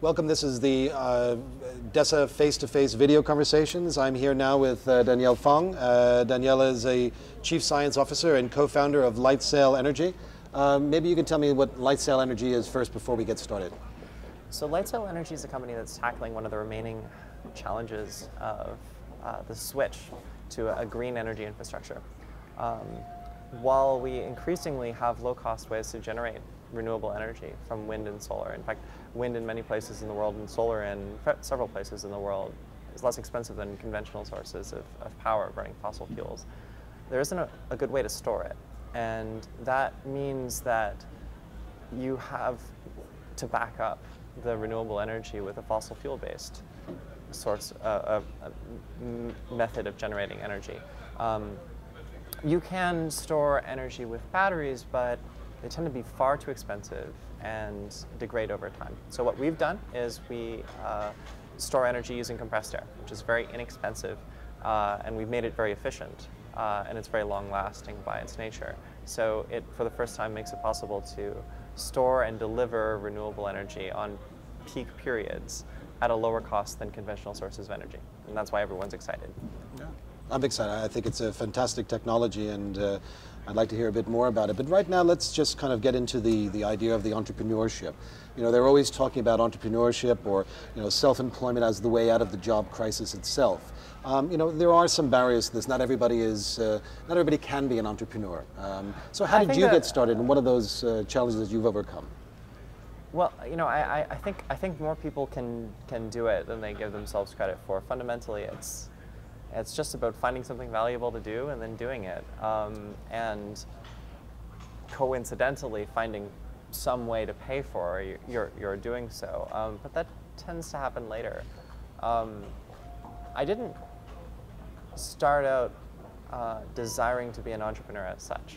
Welcome. This is the DESA face-to-face video conversations. I'm here now with Danielle Fong. Danielle is a Chief Science Officer and co-founder of LightSail Energy. Maybe you can tell me what LightSail Energy is first before we get started. So LightSail Energy is a company that's tackling one of the remaining challenges of the switch to a green energy infrastructure. While we increasingly have low-cost ways to generate renewable energy from wind and solar. In fact, wind in many places in the world and solar in several places in the world is less expensive than conventional sources of power burning fossil fuels. There isn't a good way to store it. And that means that you have to back up the renewable energy with a fossil fuel-based source, method of generating energy. You can store energy with batteries, but they tend to be far too expensive and degrade over time. So what we've done is we store energy using compressed air, which is very inexpensive, and we've made it very efficient, and it's very long-lasting by its nature. So it, for the first time, makes it possible to store and deliver renewable energy on peak periods at a lower cost than conventional sources of energy. And that's why everyone's excited. Yeah. I'm excited. I think it's a fantastic technology, and I'd like to hear a bit more about it. But right now, let's just kind of get into the idea of the entrepreneurship. You know, they're always talking about entrepreneurship or, you know, self-employment as the way out of the job crisis itself. You know, there are some barriers to this. Not everybody can be an entrepreneur. So how did you get started, and what are those challenges that you've overcome? Well, you know, I think more people can do it than they give themselves credit for. Fundamentally, it's just about finding something valuable to do and then doing it, and coincidentally finding some way to pay for you're doing so. But that tends to happen later. I didn't start out desiring to be an entrepreneur as such.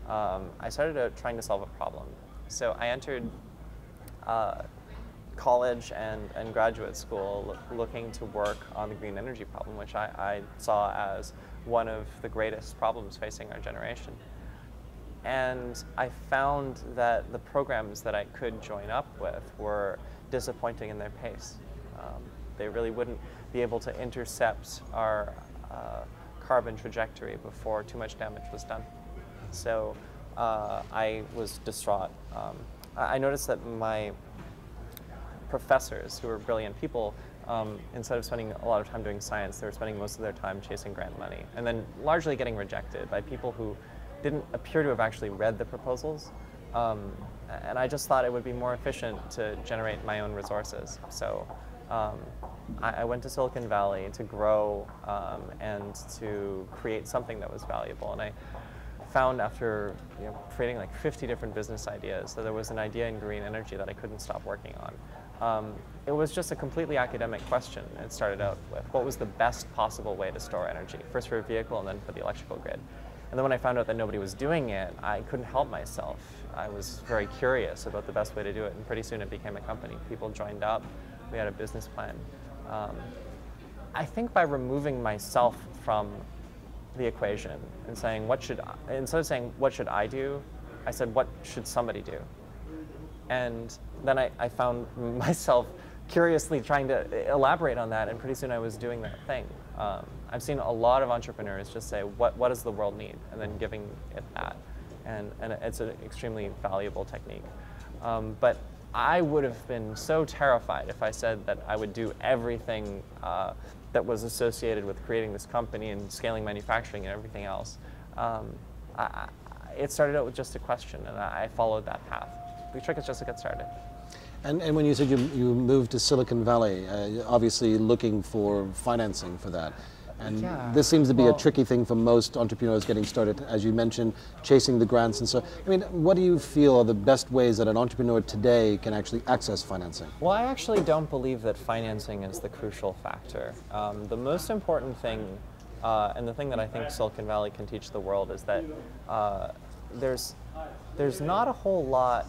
I started out trying to solve a problem. So I entered college and graduate school looking to work on the green energy problem, which I saw as one of the greatest problems facing our generation. And I found that the programs that I could join up with were disappointing in their pace. They really wouldn't be able to intercept our carbon trajectory before too much damage was done. So I was distraught. I noticed that my professors, who were brilliant people, instead of spending a lot of time doing science, they were spending most of their time chasing grant money, and then largely getting rejected by people who didn't appear to have actually read the proposals. And I just thought it would be more efficient to generate my own resources. So I went to Silicon Valley to grow and to create something that was valuable. And I found after creating like 50 different business ideas that there was an idea in green energy that I couldn't stop working on. It was just a completely academic question. It started out with what was the best possible way to store energy, first for a vehicle and then for the electrical grid. And then when I found out that nobody was doing it, I couldn't help myself. I was very curious about the best way to do it, and pretty soon it became a company. People joined up, we had a business plan. I think by removing myself from the equation and saying, instead of saying, what should I do, I said, what should somebody do? And then I found myself curiously trying to elaborate on that, and pretty soon I was doing that thing. I've seen a lot of entrepreneurs just say, what does the world need? And then giving it that. And it's an extremely valuable technique. But I would have been so terrified if I said that I would do everything that was associated with creating this company and scaling manufacturing and everything else. It started out with just a question, and I followed that path. The trick is just to get started. And when you said you moved to Silicon Valley, obviously looking for financing for that. And yeah, this seems to be a tricky thing for most entrepreneurs getting started, as you mentioned, chasing the grants and so. I mean, what do you feel are the best ways that an entrepreneur today can actually access financing? Well, I actually don't believe that financing is the crucial factor. The most important thing, and the thing that I think Silicon Valley can teach the world, is that there's not a whole lot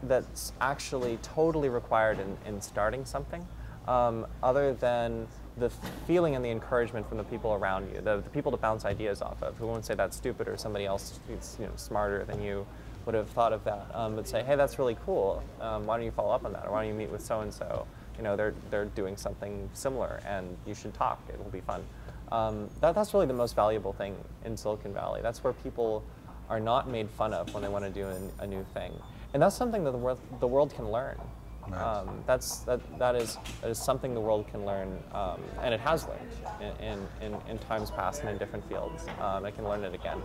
that's actually totally required in starting something, other than the feeling and the encouragement from the people around you, the people to bounce ideas off of, who won't say that's stupid or somebody else who's smarter than you would have thought of that, but say, hey, that's really cool. Why don't you follow up on that? Or why don't you meet with so-and-so? You know, they're doing something similar, and you should talk. It will be fun. That's really the most valuable thing in Silicon Valley. That's where people are not made fun of when they want to do a new thing. And that's something that the world can learn. Right. That is something the world can learn, and it has learned in times past and in different fields. It can learn it again.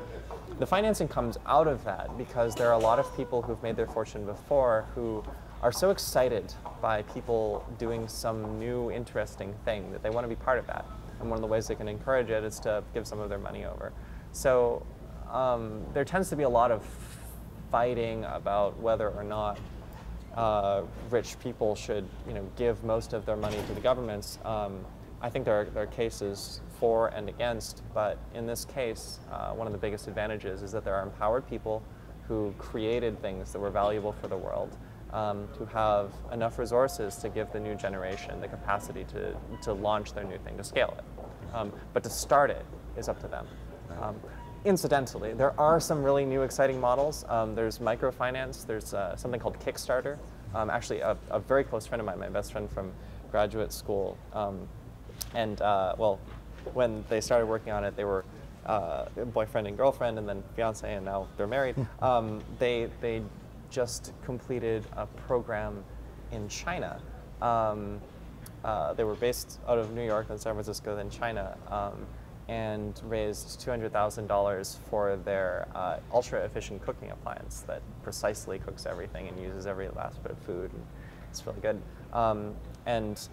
The financing comes out of that because there are a lot of people who've made their fortune before who are so excited by people doing some new interesting thing that they want to be part of that. And one of the ways they can encourage it is to give some of their money over. So there tends to be a lot of fighting about whether or not rich people should, give most of their money to the governments. I think there are cases for and against, but in this case, one of the biggest advantages is that there are empowered people who created things that were valuable for the world, who have enough resources to give the new generation the capacity to launch their new thing, to scale it. But to start it is up to them. Incidentally, there are some really new exciting models. There's microfinance, there's something called Kickstarter. Actually, a very close friend of mine, my best friend from graduate school, well, when they started working on it, they were boyfriend and girlfriend, and then fiance, and now they're married. They just completed a program in China. They were based out of New York, then San Francisco, then China, and raised $200,000 for their ultra-efficient cooking appliance that precisely cooks everything and uses every last bit of food. And it's really good. And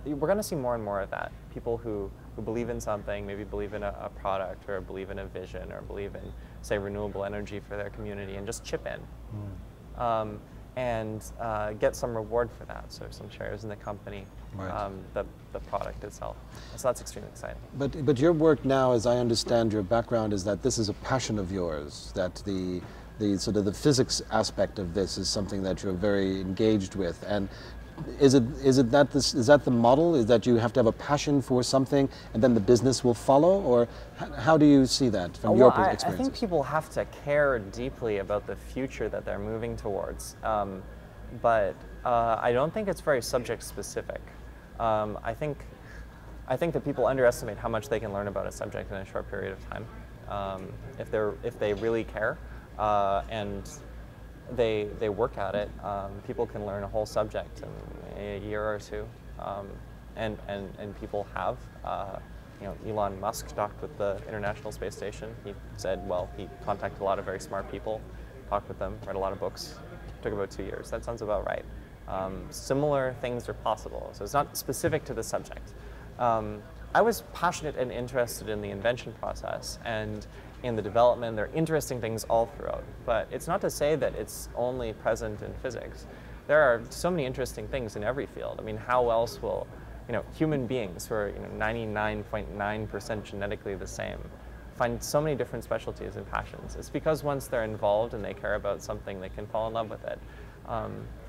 we're going to see more and more of that. People who believe in something, maybe believe in a product, or believe in a vision, or believe in, say, renewable energy for their community, and just chip in. And get some reward for that, so some shares in the company, right. The product itself. So that's extremely exciting. But your work now, as I understand your background, is that this is a passion of yours, that the sort of the physics aspect of this is something that you're very engaged with. And is that the model? Is that you have to have a passion for something and then the business will follow? Or how do you see that from your experience? I think people have to care deeply about the future that they're moving towards. But I don't think it's very subject specific. I think that people underestimate how much they can learn about a subject in a short period of time. If they really care and they work at it, people can learn a whole subject in a year or two, and people have. Elon Musk talked with the International Space Station. He said, well, he contacted a lot of very smart people, talked with them, read a lot of books. Took about 2 years. That sounds about right. Similar things are possible, so it's not specific to the subject. I was passionate and interested in the invention process and in the development. There are interesting things all throughout, but it's not to say that it's only present in physics. There are so many interesting things in every field. I mean, how else will human beings who are 99.9% genetically the same find so many different specialties and passions? It's because once they're involved and they care about something, they can fall in love with it.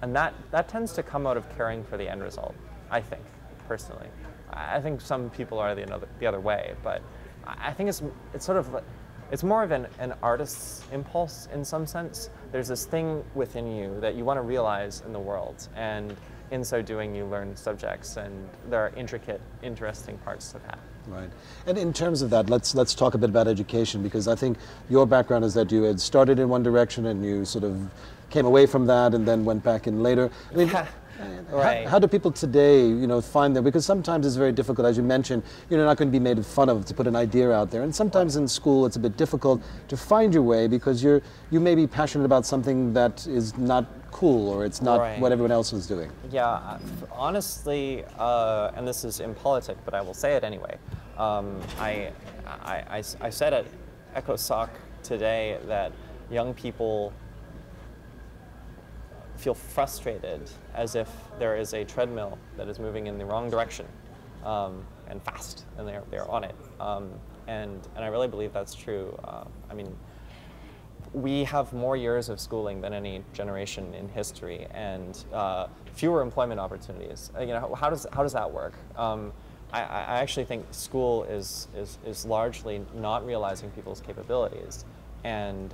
And that tends to come out of caring for the end result, I think, personally. I think some people are the other way, but I think it's more of an artist's impulse in some sense. There's this thing within you that you want to realize in the world, and in so doing you learn subjects, and there are intricate, interesting parts to that. Right. And in terms of that, let's talk a bit about education, because I think your background is that you had started in one direction and you sort of came away from that and then went back in later. I mean, right. How do people today, find them? Because sometimes it's very difficult, as you mentioned, you're not going to be made fun of to put an idea out there. And sometimes in school it's a bit difficult to find your way because you may be passionate about something that is not cool, or it's not right. what everyone else is doing. Yeah, honestly, and this is impolitic, but I will say it anyway. I said at ECOSOC today that young people feel frustrated as if there is a treadmill that is moving in the wrong direction, and fast, and they're on it. And I really believe that's true. I mean, we have more years of schooling than any generation in history, and fewer employment opportunities. How does that work? I actually think school is largely not realizing people's capabilities, and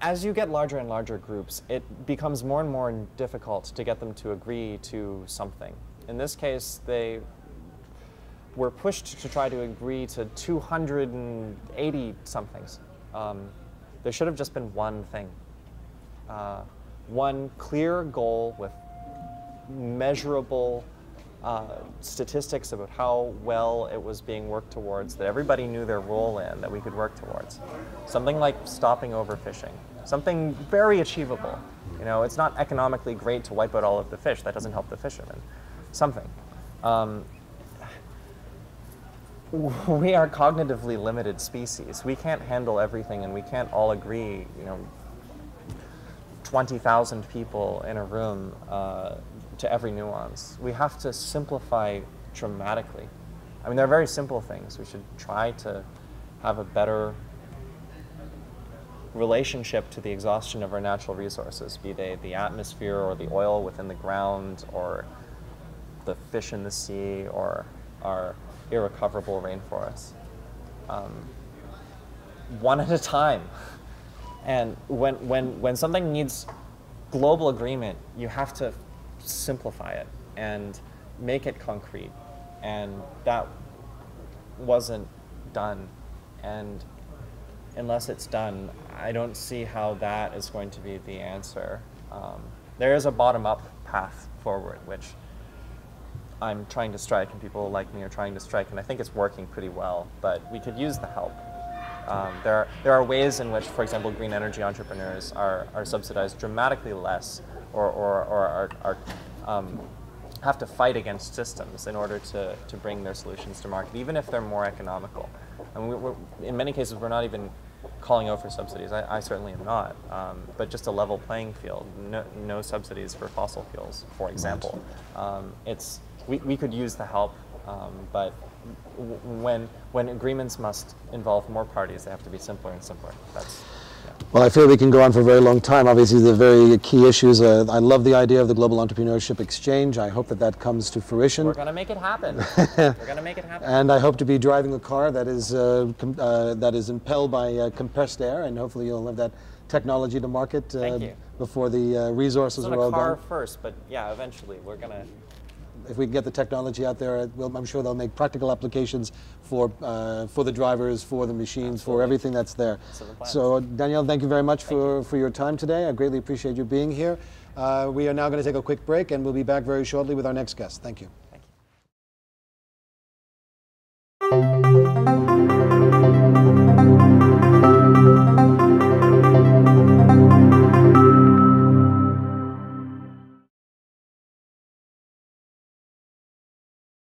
as you get larger and larger groups, it becomes more and more difficult to get them to agree to something. In this case, they were pushed to try to agree to 280 somethings. There should have just been one thing. One clear goal with measurable statistics about how well it was being worked towards, that everybody knew their role in, that we could work towards. Something like stopping overfishing. Something very achievable. You know, it's not economically great to wipe out all of the fish. That doesn't help the fishermen. Something. We are cognitively limited species. We can't handle everything, and we can't all agree, you know, 20,000 people in a room to every nuance. We have to simplify dramatically. I mean, there are very simple things. We should try to have a better relationship to the exhaustion of our natural resources, be they the atmosphere or the oil within the ground or the fish in the sea or our irrecoverable rainforests. One at a time. And when something needs global agreement, you have to simplify it and make it concrete. And that wasn't done. And unless it's done, I don't see how that is going to be the answer. There is a bottom-up path forward, which I'm trying to strike, and people like me are trying to strike, and I think it's working pretty well, but we could use the help. There are ways in which, for example, green energy entrepreneurs are subsidized dramatically less or have to fight against systems in order to bring their solutions to market, even if they're more economical. I mean, in many cases, we're not even calling out for subsidies. I certainly am not, but just a level playing field. No subsidies for fossil fuels, for example. We could use the help, but when agreements must involve more parties, they have to be simpler and simpler. Well, I feel we can go on for a very long time. Obviously, the very key issues. I love the idea of the Global Entrepreneurship Exchange. I hope that comes to fruition. We're going to make it happen. We're going to make it happen. And I hope to be driving a car that is impelled by compressed air, and hopefully you'll have that technology to market before the resources are all gone. It's not a car first, but yeah, eventually we're going to. If we can get the technology out there, I'm sure they'll make practical applications for the drivers, for the machines, for everything that's there. So Danielle, thank you very much for your time today. I greatly appreciate you being here. We are now going to take a quick break, and we'll be back very shortly with our next guest. Thank you.